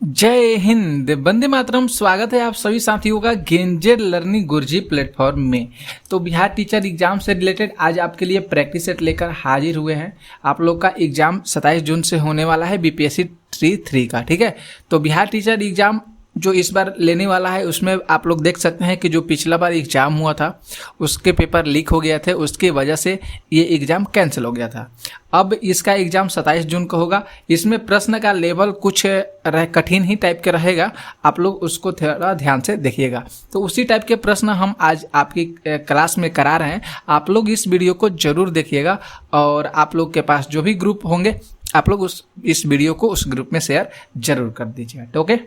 जय हिंद, वंदे मातरम। स्वागत है आप सभी साथियों का गेंजेड लर्निंग गुरुजी प्लेटफॉर्म में। तो बिहार टीचर एग्जाम से रिलेटेड आज आपके लिए प्रैक्टिस सेट लेकर हाजिर हुए हैं। आप लोग का एग्जाम 27 जून से होने वाला है बीपीएससी 3 का, ठीक है। तो बिहार टीचर एग्जाम जो इस बार लेने वाला है उसमें आप लोग देख सकते हैं कि जो पिछला बार एग्जाम हुआ था उसके पेपर लीक हो गया थे, उसकी वजह से ये एग्ज़ाम कैंसिल हो गया था। अब इसका एग्ज़ाम 27 जून को होगा। इसमें प्रश्न का लेवल कुछ कठिन ही टाइप के रहेगा, आप लोग उसको थोड़ा ध्यान से देखिएगा। तो उसी टाइप के प्रश्न हम आज आपकी क्लास में करा रहे हैं। आप लोग इस वीडियो को ज़रूर देखिएगा और आप लोग के पास जो भी ग्रुप होंगे आप लोग इस वीडियो को उस ग्रुप में शेयर जरूर कर दीजिएगा, ओके।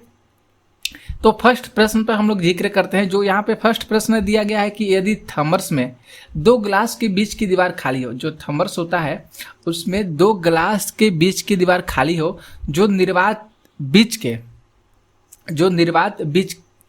तो फर्स्ट प्रश्न पर हम लोग जिक्र करते हैं। जो यहाँ पे फर्स्ट प्रश्न दिया गया है कि यदि थर्मस में 2 ग्लास के बीच की दीवार खाली हो, जो थर्मस होता है उसमें 2 ग्लास के बीच की दीवार खाली हो, जो निर्वात बीच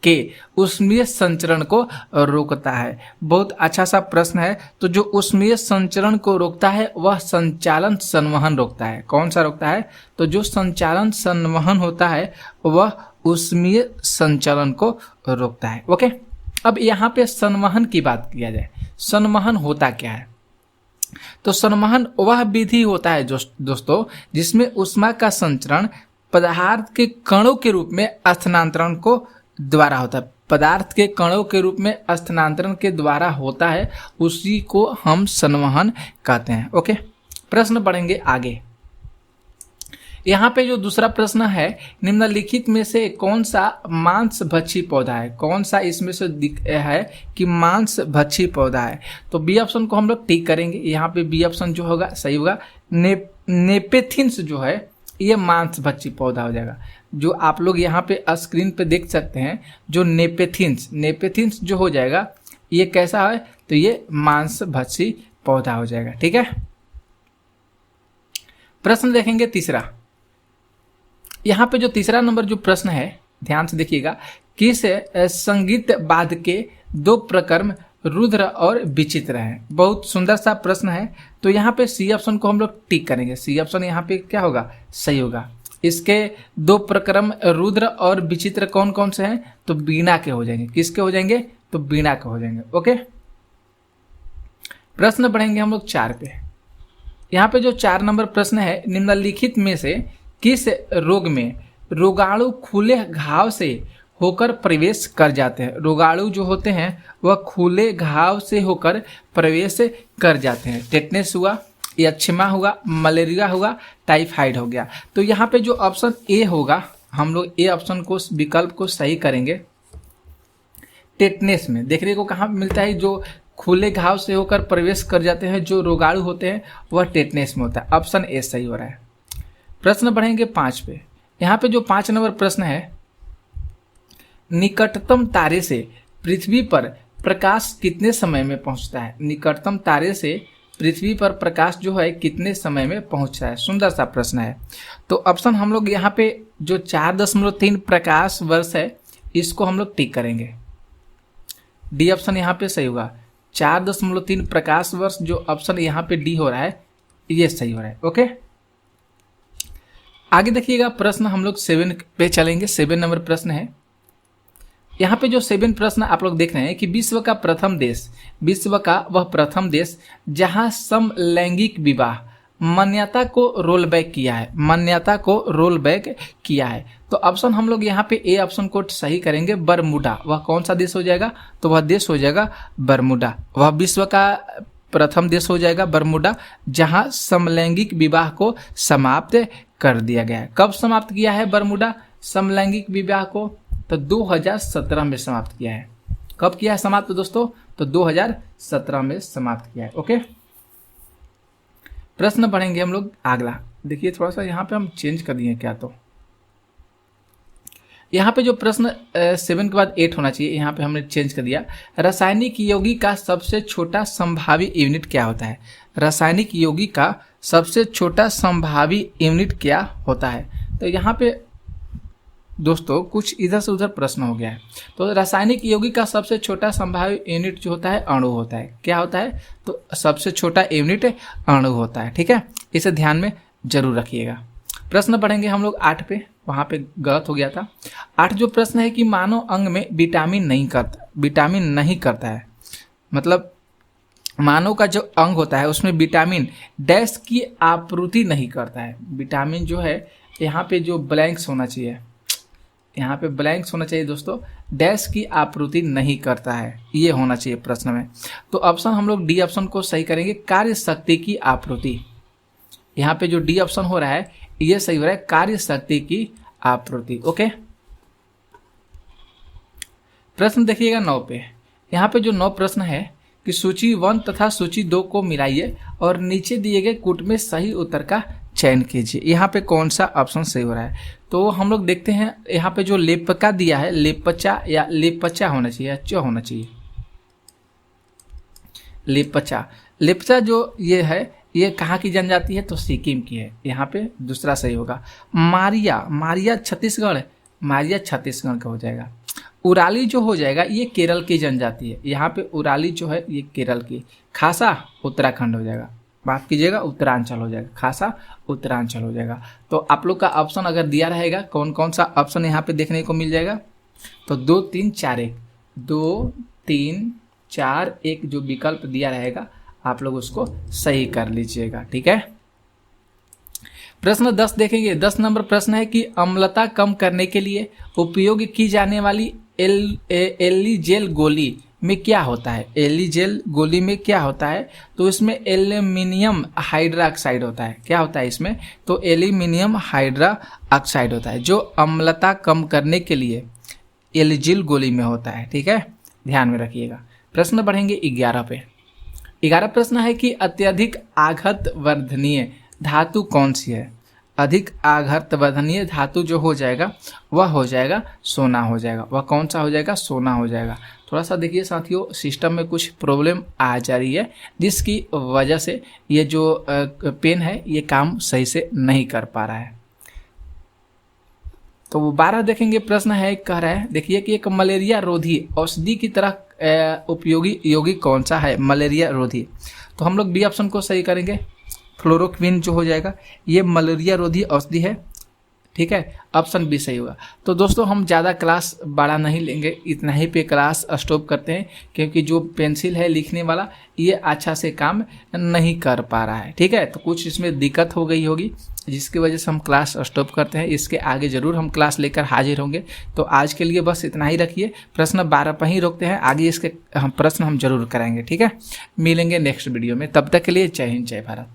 के उसमें संचरण को रोकता है। बहुत अच्छा सा प्रश्न है। तो जो उसमें संचरण को रोकता है वह संचालन संवहन रोकता है। कौन सा रोकता है? तो जो संचालन संवहन होता है वह उसमें संचलन को रोकता है, ओके। अब यहाँ पे संवहन की बात किया जाए, संवहन होता क्या है? तो संवहन वह विधि होता है दोस्तों जिसमें ऊष्मा का संचरण पदार्थ के कणों के रूप में स्थानांतरण को द्वारा होता है। पदार्थ के कणों के रूप में स्थानांतरण के द्वारा होता है, उसी को हम संवहन कहते हैं, ओके। प्रश्न बढ़ेंगे आगे। यहाँ पे जो दूसरा प्रश्न है, निम्नलिखित में से कौन सा मांसभक्षी पौधा है? कौन सा इसमें से है कि मांसभक्षी पौधा है? तो बी ऑप्शन को हम लोग टिक करेंगे। यहाँ पे बी ऑप्शन जो होगा सही होगा। नेपेथिन्स जो है ये मांसभक्षी पौधा हो जाएगा। जो आप लोग यहाँ पे स्क्रीन पे देख सकते हैं, जो नेपेथिन्स जो हो जाएगा ये कैसा है? तो ये मांसभक्षी पौधा हो जाएगा, ठीक है। प्रश्न देखेंगे तीसरा। यहाँ पे जो तीसरा नंबर जो प्रश्न है ध्यान से देखिएगा, किस संगीत वाद्य के 2 प्रकर्म रुद्र और विचित्र हैं? बहुत सुंदर सा प्रश्न है। तो यहाँ पे सी ऑप्शन को हम लोग टिक करेंगे। सी ऑप्शन यहाँ पे क्या होगा? सही होगा। इसके 2 प्रकर्म रुद्र और विचित्र कौन कौन से हैं? तो वीणा के हो जाएंगे। किसके हो जाएंगे? तो वीणा के हो जाएंगे, ओके। प्रश्न बढ़ेंगे हम लोग 4 पे। यहाँ पे जो 4 नंबर प्रश्न है, निम्नलिखित में से किस रोग में रोगाणु खुले घाव से होकर प्रवेश कर जाते हैं? रोगाणु जो होते हैं वह खुले घाव से होकर प्रवेश कर जाते हैं। टेटनेस हुआ, यक्षमा हुआ, मलेरिया हुआ, टाइफाइड हो गया। तो यहाँ पे जो ऑप्शन ए होगा, हम लोग ए ऑप्शन को विकल्प को सही करेंगे। टेटनेस में देखने को कहाँ मिलता है? जो खुले घाव से होकर प्रवेश कर जाते हैं, जो रोगाणु होते हैं वह टेटनेस में होता है। ऑप्शन ए सही हो रहा है। प्रश्न बढ़ेंगे 5 पे। यहाँ पे जो 5 नंबर प्रश्न है, निकटतम तारे से पृथ्वी पर प्रकाश कितने समय में पहुंचता है? निकटतम तारे से पृथ्वी पर प्रकाश जो है कितने समय में पहुंचता है? सुंदर सा प्रश्न है। तो ऑप्शन हम लोग यहाँ पे जो 4.3 प्रकाश वर्ष है इसको हम लोग टिक करेंगे। डी ऑप्शन यहाँ पे सही होगा। 4.3 प्रकाश वर्ष जो ऑप्शन यहाँ पे डी हो रहा है ये सही हो रहा है, ओके। आगे देखिएगा, प्रश्न हम लोग 7 पे चलेंगे। 7 नंबर प्रश्न है। यहाँ पे जो 7 प्रश्न आप लोग देख रहे हैं कि विश्व का वह प्रथम देश जहां समलैंगिक विवाह मान्यता को रोल बैक किया है। तो ऑप्शन हम लोग यहाँ पे ए ऑप्शन को सही करेंगे। बरमूडा, वह कौन सा देश हो जाएगा? तो वह देश हो जाएगा बरमूडा। वह विश्व का प्रथम देश हो जाएगा बरमूडा, जहां समलैंगिक विवाह को समाप्त कर दिया गया है। कब समाप्त किया है बरमूडा समलैंगिक विवाह को? तो 2017 में समाप्त किया है। कब किया है समाप्त दोस्तों? तो 2017 में समाप्त किया है, ओके। प्रश्न बढ़ेंगे हम लोग अगला। देखिए थोड़ा सा यहाँ पे हम चेंज कर दिए क्या, तो यहाँ पे जो प्रश्न 7 के बाद 8 होना चाहिए, यहाँ पे हमने चेंज कर दिया। रासायनिक यौगिक का सबसे छोटा संभावी यूनिट क्या होता है? रासायनिक यौगिक का सबसे छोटा संभावी यूनिट क्या होता है? तो यहाँ पे दोस्तों कुछ इधर से उधर प्रश्न हो गया है। तो रासायनिक यौगिक का सबसे छोटा संभावी यूनिट जो होता है अणु होता है। क्या होता है? तो सबसे छोटा यूनिट अणु होता है, ठीक है। इसे ध्यान में जरूर रखिएगा। प्रश्न पढ़ेंगे हम लोग 8 पे। वहाँ पे गलत हो गया था। 8 जो प्रश्न है कि मानव अंग में विटामिन नहीं करता है, मतलब मानव का जो अंग होता है उसमें विटामिन डैश की आपूर्ति नहीं करता है। विटामिन जो है यहाँ पे जो ब्लैंक्स होना चाहिए, यहाँ पे ब्लैंक्स होना चाहिए दोस्तों, डैश की आपूर्ति नहीं करता है, ये होना चाहिए प्रश्न में। तो ऑप्शन हम लोग डी ऑप्शन को सही करेंगे, कार्य शक्ति की आपूर्ति। यहाँ पे जो डी ऑप्शन हो रहा है ये सही हो रहा है, कार्य शक्ति की आपूर्ति। ओके, प्रश्न देखिएगा 9 पे। यहाँ पे जो 9 प्रश्न है कि सूची 1 तथा सूची 2 को मिलाइए और नीचे दिए गए कूट में सही उत्तर का चयन कीजिए। यहाँ पे कौन सा ऑप्शन सही हो रहा है, तो हम लोग देखते हैं। यहाँ पे जो लेपका दिया है, लेपचा या लेपचा होना चाहिए या च होना चाहिए, लेपचा जो ये है ये कहाँ की जनजाति है, तो सिक्किम की है। यहाँ पे दूसरा सही होगा। मारिया छत्तीसगढ़ का हो जाएगा। उराली जो हो जाएगा ये केरल की जनजाति है, यहाँ पे उराली जो है ये केरल की। खासा उत्तराखंड हो जाएगा, माफ कीजिएगा उत्तरांचल हो जाएगा, खासा उत्तरांचल हो जाएगा। तो आप लोग का ऑप्शन अगर दिया रहेगा कौन कौन सा ऑप्शन यहाँ पे देखने को मिल जाएगा, तो 2 3 4 1, 2 3 4 1 जो विकल्प दिया रहेगा आप लोग उसको सही कर लीजिएगा। ठीक है, प्रश्न 10 देखेंगे। 10 नंबर प्रश्न है कि अम्लता कम करने के लिए उपयोग की जाने वाली एलिजेल गोली में क्या होता है। एलिजेल गोली में क्या होता है, तो इसमें एल्यूमिनियम हाइड्रोक्साइड होता है। क्या होता है इसमें, तो एल्यूमिनियम हाइड्रोक्साइड होता है, जो अम्लता कम करने के लिए एलिजेल गोली में होता है। ठीक है, ध्यान में रखिएगा। प्रश्न बढ़ेंगे 11 पे। 11 प्रश्न है कि अत्यधिक आघात वर्धनीय धातु कौन सी है। अधिक आघात वर्धनीय धातु जो हो जाएगा वह हो जाएगा सोना हो जाएगा। वह कौन सा हो जाएगा, सोना हो जाएगा। थोड़ा सा देखिए साथियों, सिस्टम में कुछ प्रॉब्लम आ जा रही है जिसकी वजह से ये जो पेन है ये काम सही से नहीं कर पा रहा है। तो वो 12 देखेंगे। प्रश्न है, कह रहा है देखिए कि एक मलेरिया रोधी औषधि की तरह उपयोगी यौगिक कौन सा है, मलेरिया रोधी। तो हम लोग बी ऑप्शन को सही करेंगे, फ्लोरोक्विन जो हो जाएगा ये मलेरिया रोधी औषधि है। ठीक है, ऑप्शन बी सही होगा। तो दोस्तों हम ज़्यादा क्लास बड़ा नहीं लेंगे, इतना ही पे क्लास स्टॉप करते हैं, क्योंकि जो पेंसिल है लिखने वाला ये अच्छा से काम नहीं कर पा रहा है। ठीक है, तो कुछ इसमें दिक्कत हो गई होगी जिसकी वजह से हम क्लास स्टॉप करते हैं। इसके आगे ज़रूर हम क्लास लेकर हाजिर होंगे। तो आज के लिए बस इतना ही रखिए, प्रश्न 12 पर ही रोकते हैं, आगे इसके प्रश्न हम जरूर कराएंगे। ठीक है, मिलेंगे नेक्स्ट वीडियो में, तब तक के लिए जय हिंद जय भारत।